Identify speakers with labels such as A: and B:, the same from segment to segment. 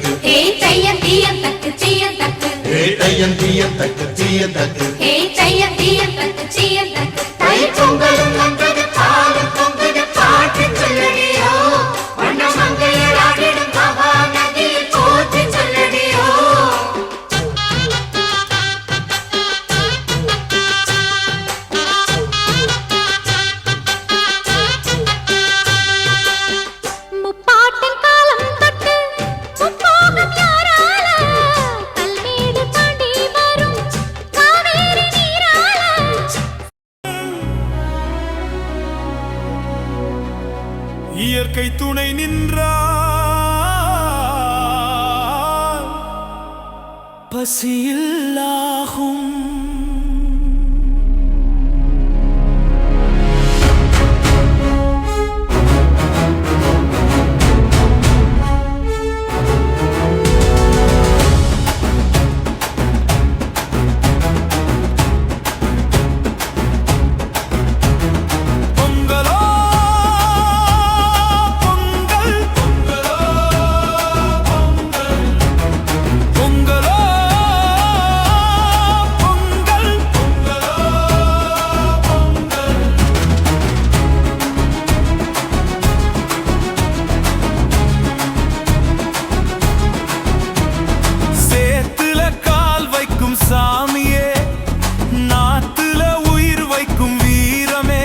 A: தக்கு
B: ஹே தையம் தீயம் தக்கு சீயம் தக்கு
A: ஹே தையம் தீயம் தக்கு சீயம் தக்கு
B: ஹே தையம் தீயம் தக்கு சீயம் தக்கு தை பொங்கலும் வந்தது பாலும் பொங்குது பாட்டு சொல்லடியோ வண்ண மங்கையர் ஆடிடும் மகா நதியில் போற்றி சொல்லடியோ முப்பாட்டின் காலம் தொட்டு முப்போகம் யாரால கல்மேடு தாண்டி வரும் காவேரி நீரால
C: இயற்கை துணை நின்றார் பசியில்லாகும் பொங்கலோ பொங்கல் பொங்கலோ பொங்கலோ பொங்கல் சேத்துல கால் வைக்கும் சாமியே நாத்துல உயிர் வைக்கும் வீரமே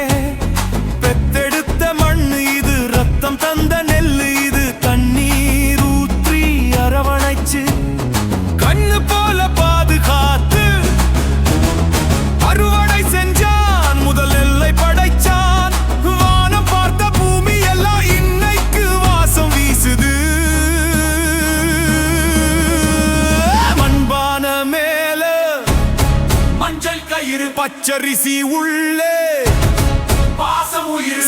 C: பெத்தெடுத்த மண்ணு இது ரத்தம் தந்த நெல்லு இது தண்ணீர் ஊற்றி அரவணைச்சு கண்ணு போல பாதுகாத்து அறுவடை செஞ்சான் முதல் நெல்லை படைச்சான் வானம் பார்த்த பூமி எல்லாம் இன்னைக்கு வாசம் வீசுது மண்பான மேல மஞ்சள் கயிறு பச்சரிசி உள்ளே பாசம் உயிர்